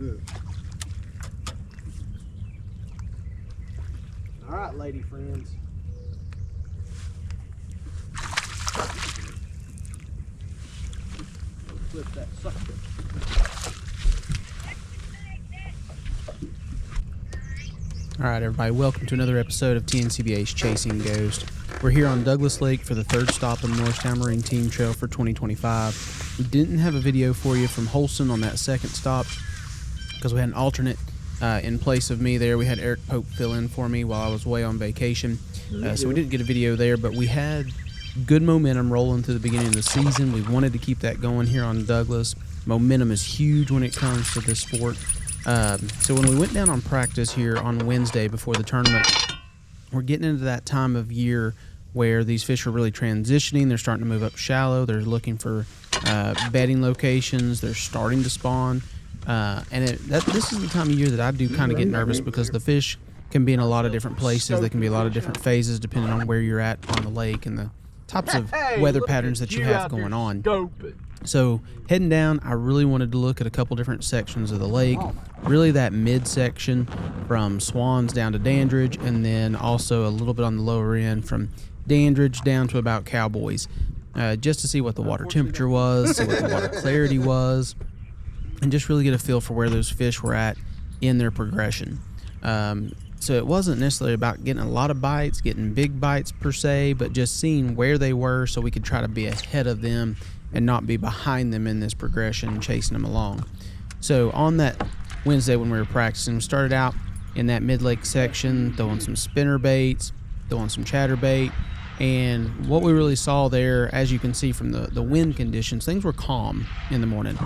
All right, lady friends. Flip that sucker. All right, everybody, welcome to another episode of TNCBA's Chasing Ghost. We're here on Douglas Lake for the third stop on the Morristown Marine Team Trail for 2025. We didn't have a video for you from Holston on that second stop because we had an alternate in place of me there. We had Eric Pope fill in for me while I was away on vacation. So we didn't get a video there, but we had good momentum rolling through the beginning of the season. We wanted to keep that going here on Douglas. Momentum is huge when it comes to this sport. So when we went down on practice here on Wednesday before the tournament, we're getting into that time of year where these fish are really transitioning. They're starting to move up shallow. They're looking for bedding locations. They're starting to spawn. This is the time of year that I do kind of get nervous because the fish can be in a lot of different places. They can be a lot of different phases depending on where you're at on the lake and the types of weather patterns that you have going on. So heading down, I really wanted to look at a couple different sections of the lake, really that midsection from Swans down to Dandridge, and then also a little bit on the lower end from Dandridge down to about Cowboys, just to see what the water temperature was, see what the water clarity was, and just really get a feel for where those fish were at in their progression. So it wasn't necessarily about getting a lot of bites, getting big bites per se, but just seeing where they were so we could try to be ahead of them and not be behind them in this progression, chasing them along. So on that Wednesday when we were practicing, we started out in that mid-lake section, throwing some spinner baits, throwing some chatterbait, and what we really saw there, as you can see from the wind conditions, things were calm in the morning,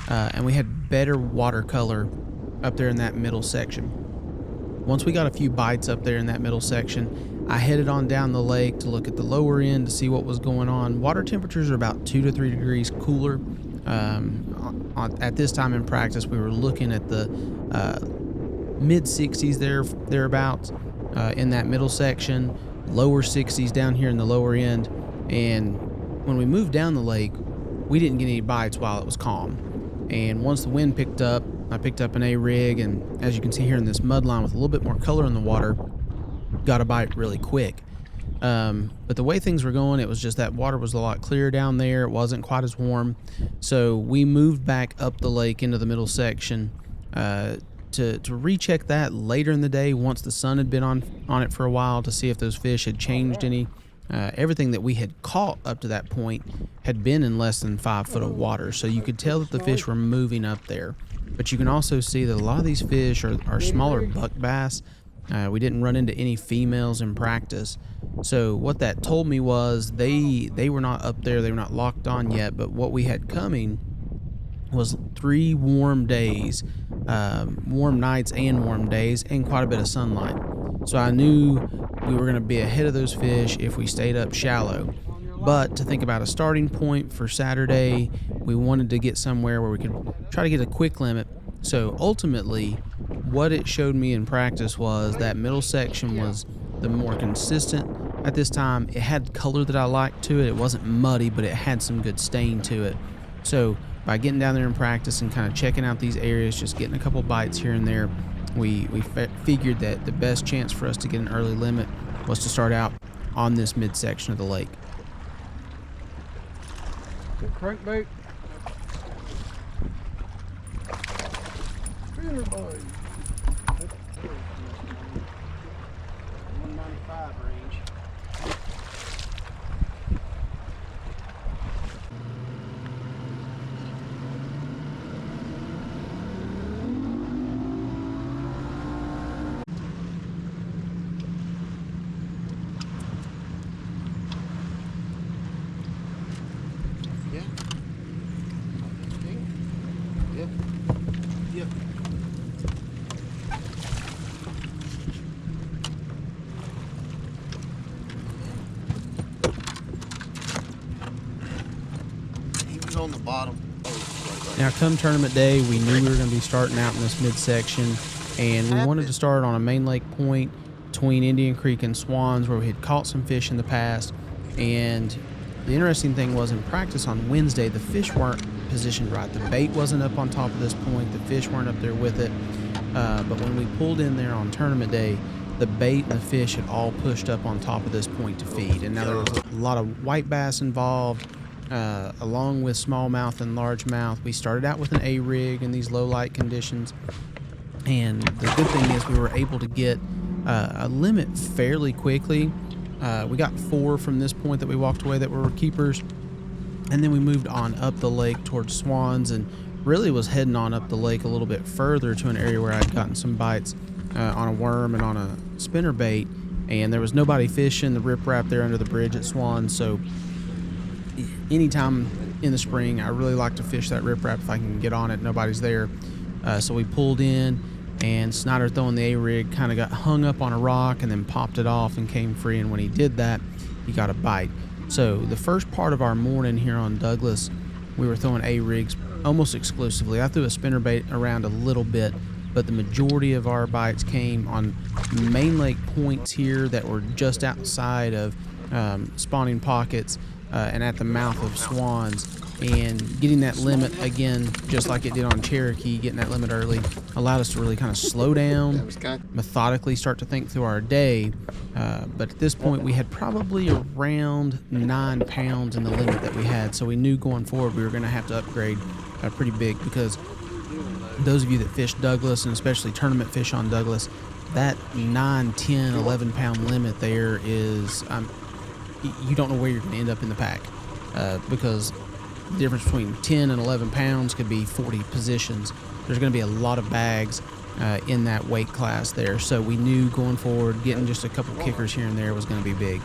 and we had better water color up there in that middle section. Once we got a few bites up there in that middle section, I headed on down the lake to look at the lower end to see what was going on. Water temperatures are about 2 to 3 degrees cooler. At this time in practice, we were looking at the mid-60s thereabouts in that middle section, lower 60s down here in the lower end. And when we moved down the lake, we didn't get any bites while it was calm. And once the wind picked up, I picked up an A-rig, and as you can see here in this mud line with a little bit more color in the water, got a bite really quick. But the way things were going, it was just that water was a lot clearer down there. It wasn't quite as warm. So we moved back up the lake into the middle section to recheck that later in the day once the sun had been on it for a while to see if those fish had changed any. Everything that we had caught up to that point had been in less than 5 foot of water. So you could tell that the fish were moving up there. But you can also see that a lot of these fish are smaller buck bass. We didn't run into any females in practice. So what that told me was they were not up there. They were not locked on yet. But what we had coming was 3 warm days, warm nights and warm days, and quite a bit of sunlight. So I knew we were going to be ahead of those fish if we stayed up shallow. But to think about a starting point for Saturday, we wanted to get somewhere where we could try to get a quick limit. So ultimately, what it showed me in practice was that middle section was the more consistent at this time. It had color that I liked to it. It wasn't muddy, but it had some good stain to it. So by getting down there in practice and kind of checking out these areas, just getting a couple bites here and there, we figured that the best chance for us to get an early limit was to start out on this midsection of the lake. Crankbait. Spinner bite. 195 range. Yep. He was on the bottom. Now, come tournament day, we knew we were going to be starting out in this midsection, and we wanted to start on a main lake point between Indian Creek and Swans where we had caught some fish in the past. And the interesting thing was in practice on Wednesday, the fish weren't positioned right. The bait wasn't up on top of this point. The fish weren't up there with it. But when we pulled in there on tournament day, the bait and the fish had all pushed up on top of this point to feed. And now there was a lot of white bass involved, along with smallmouth and largemouth. We started out with an A-rig in these low light conditions. And the good thing is we were able to get a limit fairly quickly. We got 4 from this point that we walked away that were keepers. And then we moved on up the lake towards Swans and really was heading on up the lake a little bit further to an area where I'd gotten some bites on a worm and on a spinner bait. And there was nobody fishing the riprap there under the bridge at Swans. So anytime in the spring, I really like to fish that riprap if I can get on it. Nobody's there. So we pulled in, and Snyder, throwing the A-rig, kind of got hung up on a rock and then popped it off and came free. And when he did that, he got a bite. So the first part of our morning here on Douglas, we were throwing A-rigs almost exclusively. I threw a spinnerbait around a little bit, but the majority of our bites came on main lake points here that were just outside of spawning pockets and at the mouth of Swans. And getting that limit, again, just like it did on Cherokee, getting that limit early allowed us to really kind of slow down, methodically start to think through our day. But at this point, we had probably around 9 pounds in the limit that we had. So we knew going forward we were going to have to upgrade pretty big, because those of you that fish Douglas, and especially tournament fish on Douglas, that 9, 10, 11 pound limit there is, you don't know where you're going to end up in the pack, because the difference between 10 and 11 pounds could be 40 positions. There's going to be a lot of bags in that weight class there. So we knew going forward, getting just a couple kickers here and there was going to be big.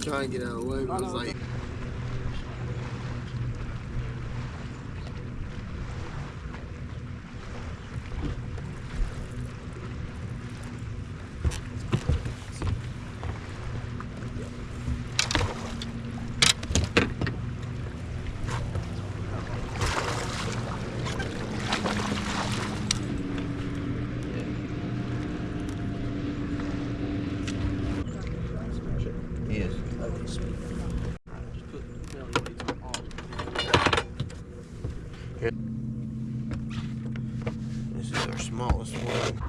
Trying to get out of the way, but I was like, yes. This is our smallest one.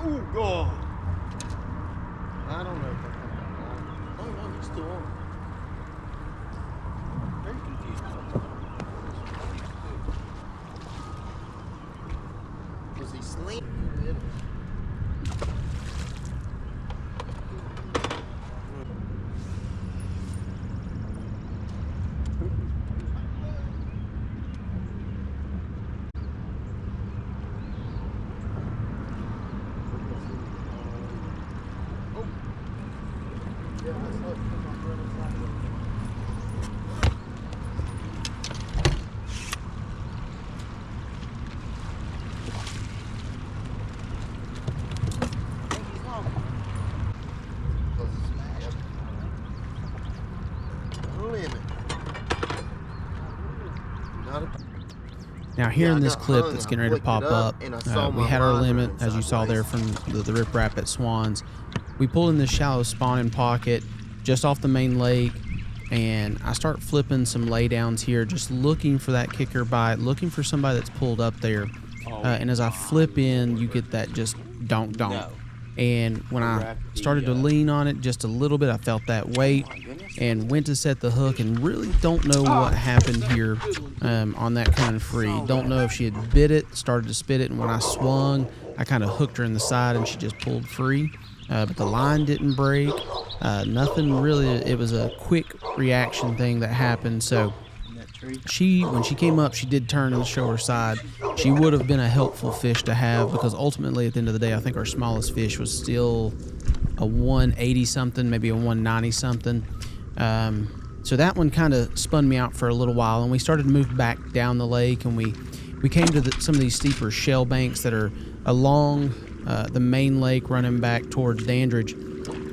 Oh God! I don't know. Oh no, he's still on. Very confused. Was he sleeping? Now here in this clip that's getting ready to pop up, we had our limit, as you saw there from the riprap at Swans. We pulled in this shallow spawning pocket just off the main lake, and I start flipping some laydowns here, just looking for that kicker bite, looking for somebody that's pulled up there. And as I flip in, you get that just donk. And when I started to lean on it just a little bit, I felt that weight and went to set the hook, and really don't know what happened here on that kind of free. Don't know if she had bit it, started to spit it, and when I swung, I kind of hooked her in the side and she just pulled free. but the line didn't break. Nothing really. It was a quick reaction thing that happened. So when she came up, she did turn and show her side. She would have been a helpful fish to have, because ultimately at the end of the day, I think our smallest fish was still a 180 something, maybe a 190 something. So that one kind of spun me out for a little while, and we started to move back down the lake, and we came to some of these steeper shell banks that are along the main lake running back towards Dandridge.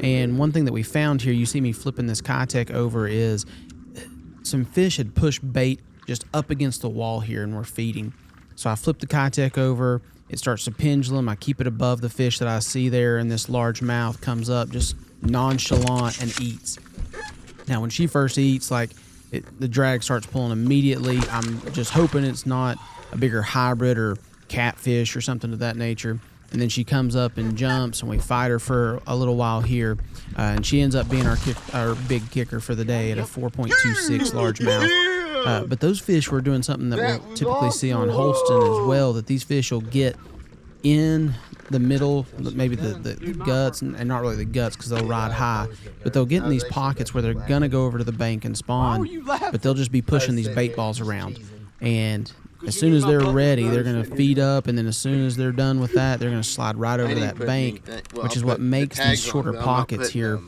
And one thing that we found here, you see me flipping this Kitech over, is some fish had pushed bait just up against the wall here and were feeding. So I flip the Kitech over, it starts to pendulum, I keep it above the fish that I see there, and this largemouth comes up just nonchalant and eats. Now when she first eats, the drag starts pulling immediately. I'm just hoping it's not a bigger hybrid or catfish or something of that nature. And then she comes up and jumps, and we fight her for a little while here, and she ends up being our big kicker for the day at a 4.26 largemouth. But those fish were doing something that we typically see on Holston as well, that these fish will get in the middle, maybe the guts, and not really the guts because they'll ride high, but they'll get in these pockets where they're going to go over to the bank and spawn, but they'll just be pushing these bait balls around. And as soon as they're ready, they're going to feed up, and then as soon as they're done with that, they're going to slide right over that bank, which is what makes these shorter pockets here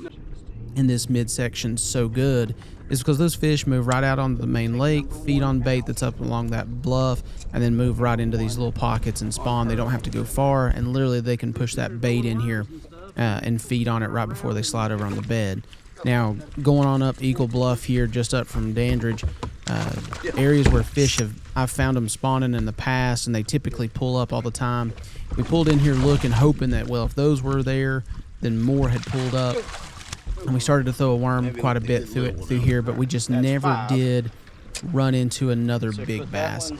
in this midsection so good, is because those fish move right out onto the main lake, feed on bait that's up along that bluff, and then move right into these little pockets and spawn. They don't have to go far, and literally they can push that bait in here and feed on it right before they slide over on the bed. Now, going on up Eagle Bluff here, just up from Dandridge, areas where fish I've found them spawning in the past, and they typically pull up all the time. We pulled in here looking, hoping that, well, if those were there, then more had pulled up. And we started to throw a worm quite a bit through here, but we just never did run into another big bass.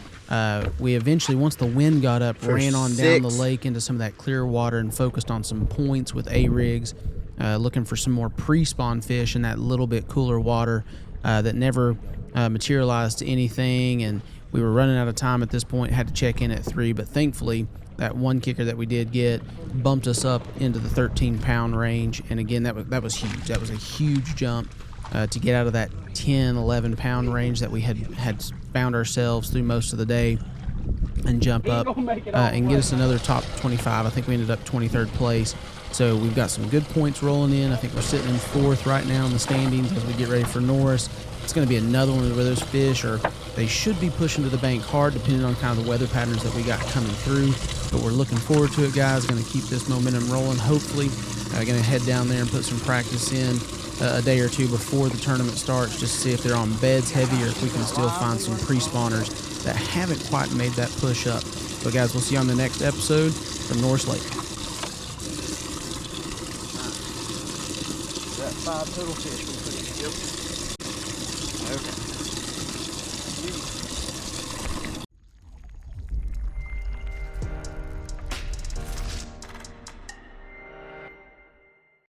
We eventually, once the wind got up, ran on down the lake into some of that clear water and focused on some points with A-rigs, looking for some more pre-spawn fish in that little bit cooler water that never materialized to anything. And we were running out of time at this point, had to check in at 3, but thankfully that one kicker that we did get bumped us up into the 13-pound range. And again, that was huge. That was a huge jump to get out of that 10, 11-pound range that we had found ourselves through most of the day, and jump up and get us another top 25. I think we ended up 23rd place. So we've got some good points rolling in. I think we're sitting in 4th right now in the standings as we get ready for Norris. It's going to be another one where those fish they should be pushing to the bank hard, depending on kind of the weather patterns that we got coming through. But we're looking forward to it, guys. Going to keep this momentum rolling. Hopefully, going to head down there and put some practice in a day or two before the tournament starts, just to see if they're on beds heavy or if we can still find some pre-spawners that haven't quite made that push up. So, guys, we'll see you on the next episode from Norris Lake. That 5 total fish we put in. Yep.